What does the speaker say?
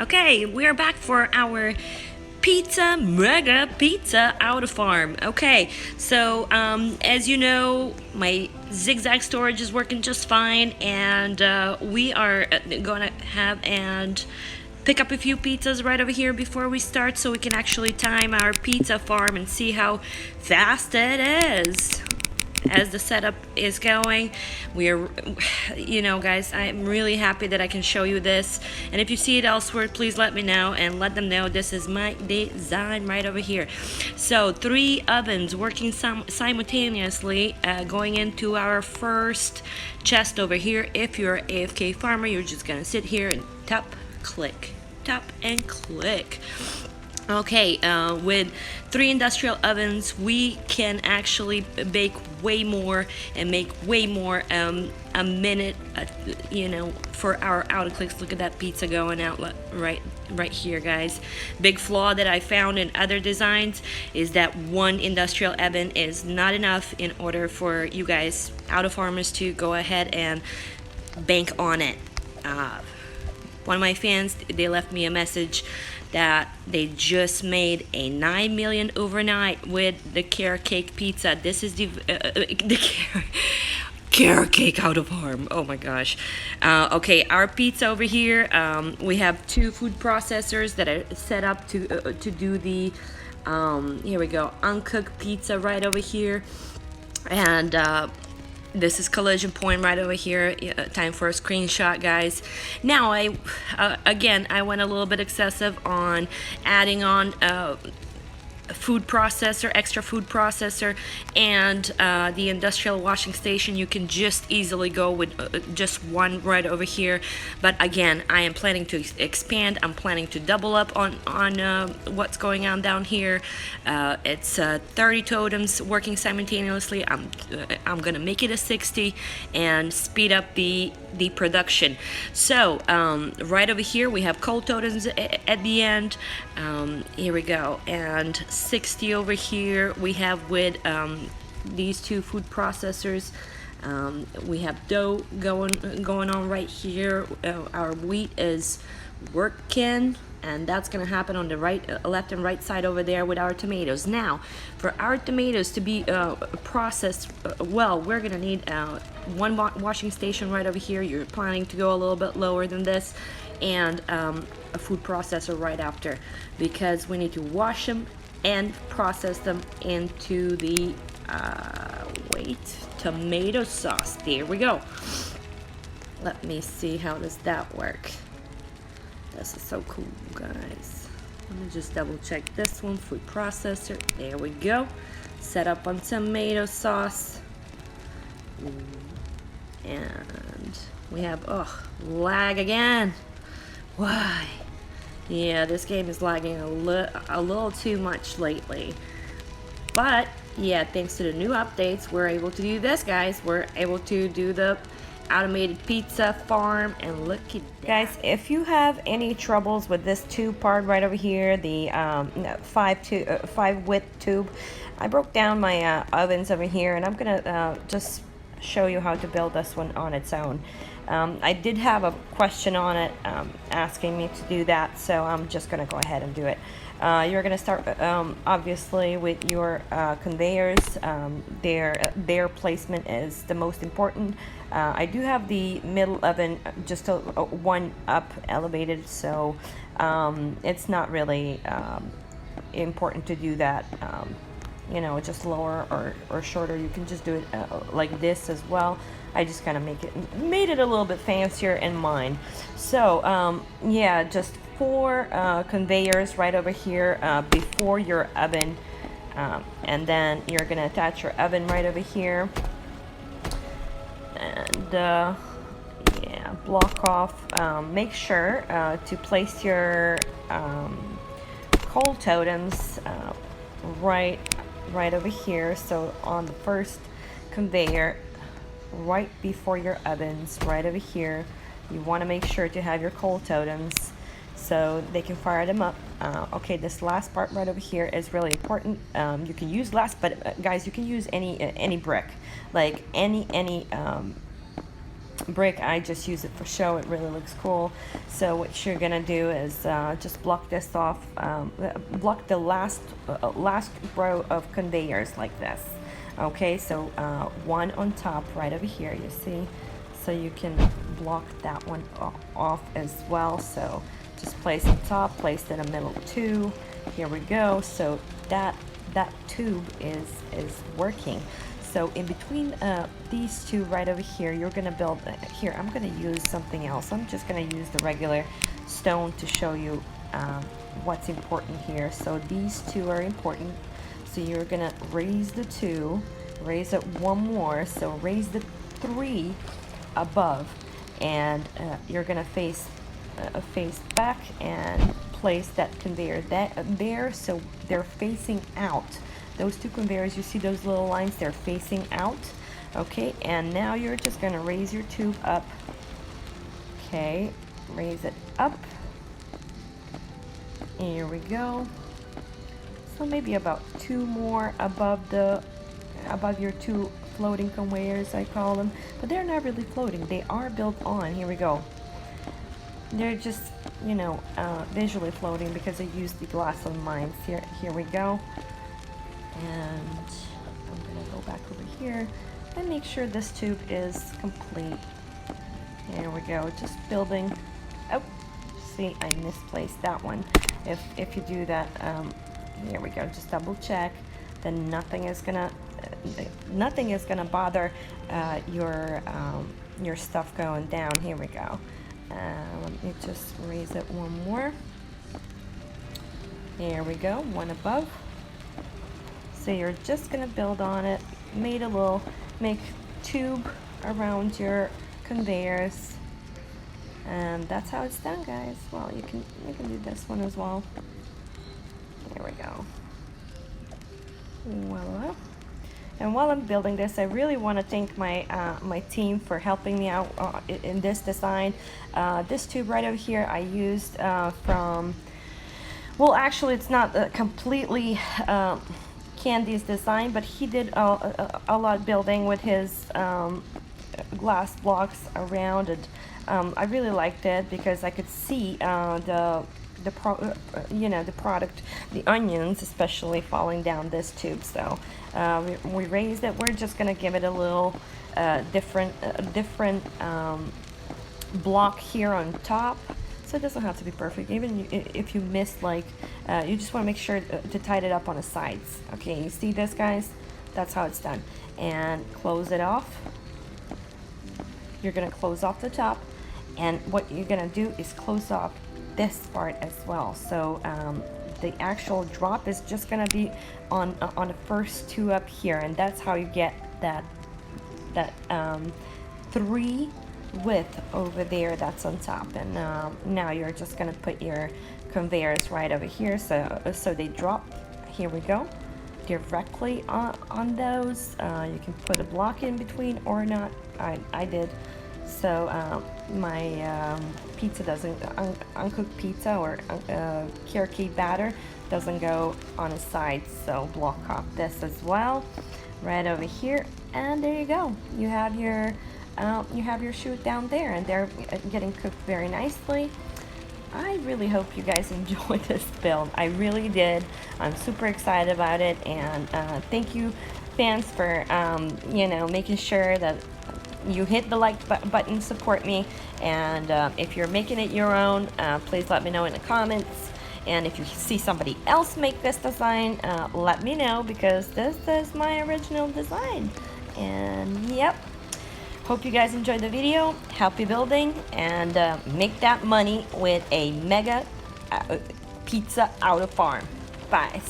Okay, we're back for our mega pizza Autofarm. Okay, so as you know, my zigzag storage is working just fine, and we are gonna have and pick up a few pizzas right over here before we start, so we can actually time our pizza farm and see how fast it is as the setup is going. We're, guys, I'm really happy that I can show you this, and if you see it elsewhere, please let me know and let them know this is my design right over here. So 3 ovens working simultaneously, going into our first chest over here. If you're an AFK farmer, you're just gonna sit here and tap and click. Okay, with 3 industrial ovens, we can actually bake way more and make way more a minute, for our autoclicks. Look at that pizza going out right here, guys. Big flaw that I found in other designs is that 1 industrial oven is not enough in order for you guys, auto farmers, to go ahead and bank on it. One of my fans, they left me a message that they just made a 9 million overnight with the carrot cake pizza. This is the carrot cake out of harm. Oh my gosh. Okay, our pizza over here, we have 2 food processors that are set up to do the here we go, uncooked pizza right over here. And this is collision point right over here. Time for a screenshot, guys. Now I went a little bit excessive on adding on extra food processor, and the industrial washing station. You can just easily go with just 1 right over here, but again, I am planning to expand. I'm planning to double up on what's going on down here. It's 30 totems working simultaneously. I'm gonna make it a 60 and speed up the production. So right over here we have cold totems at the end. Here we go, and 60 over here we have with these 2 food processors. We have dough going on right here. Our wheat is working, and that's gonna happen on the left and right side over there with our tomatoes. Now, for our tomatoes to be processed well, we're gonna need 1 washing station right over here. You're planning to go a little bit lower than this, and a food processor right after, because we need to wash them and process them into the tomato sauce. There we go. Let me see, how does that work? This is so cool, guys. Let me just double check this one. Food processor, there we go. Set up on tomato sauce, and we have lag again. Why? Yeah, this game is lagging a little too much lately. But yeah, thanks to the new updates, we're able to do this, guys. We're able to do the automated pizza farm, and look at that. Guys, if you have any troubles with this tube part right over here, the 5 width tube, I broke down my ovens over here, and I'm gonna just show you how to build this one on its own. I did have a question on it asking me to do that, so I'm just gonna go ahead and do it. You're gonna start obviously with your conveyors. Their placement is the most important. I do have the middle oven just a 1 up elevated, so it's not really important to do that. Just lower or shorter. You can just do it like this as well. I just kind of made it a little bit fancier in mine. So yeah, just 4 conveyors right over here before your oven, and then you're gonna attach your oven right over here, and yeah, block off. Make sure to place your cold totems right over here. So on the first conveyor, right before your ovens, right over here, you want to make sure to have your cold totems so they can fire them up. Okay, this last part right over here is really important. You can use glass, but guys, you can use any brick, like any brick. I just use it for show. It really looks cool. So what you're gonna do is just block this off, block the last row of conveyors like this. Okay, so one on top right over here, you see, so you can block that one off as well. So just place on top, place in the middle too. Here we go. So that tube is working. So in between these two right over here, you're gonna build, here I'm gonna use something else. I'm just gonna use the regular stone to show you what's important here. So these two are important. So you're gonna raise the two, raise it one more, so raise the three above, and you're gonna face back and place that conveyor there, so they're facing out. Those two conveyors, you see those little lines, they're facing out. Okay, and now you're just gonna raise your tube up. Okay, raise it up. Here we go. So maybe about two more above your two floating conveyors, I call them, but they're not really floating, they are built on. Here we go. They're just, you know, visually floating because I used the glass on mine. Here we go. And I'm gonna go back over here and make sure this tube is complete. Here we go, just building. Oh, see, I misplaced that one. If you do that, here we go, just double check. Then nothing is gonna bother your stuff going down. Here we go. Let me just raise it one more. Here we go, one above. So you're just gonna build on it, make tube around your conveyors, and that's how it's done, guys. Well, you can do this one as well. There we go. Voila. And while I'm building this, I really want to thank my my team for helping me out in this design. This tube right over here I used from, well, actually it's not completely Candy's design, but he did a lot building with his glass blocks around it. I really liked it because I could see the product, the onions especially, falling down this tube. So we raised it. We're just gonna give it a little different block here on top. So it doesn't have to be perfect. Even if you missed, like, you just want to make sure to tighten it up on the sides. Okay, you see this, guys? That's how it's done. And close it off. You're gonna close off the top, and what you're gonna do is close off this part as well. So the actual drop is just gonna be on the first two up here, and that's how you get that three width over there that's on top. And now you're just gonna put your conveyors right over here, so they drop. Here we go, directly on those. You can put a block in between or not. I did. So my pizza doesn't, uncooked pizza or carrot cake batter doesn't go on the sides, so block off this as well right over here, and there you go. You have your shoot down there, and they're getting cooked very nicely. I really hope you guys enjoyed this build. I really did. I'm super excited about it, and thank you fans for making sure that you hit the like button, support me, and if you're making it your own, please let me know in the comments. And if you see somebody else make this design, let me know, because this is my original design. And yep, hope you guys enjoyed the video. Happy building, and make that money with a mega pizza Autofarm. Bye.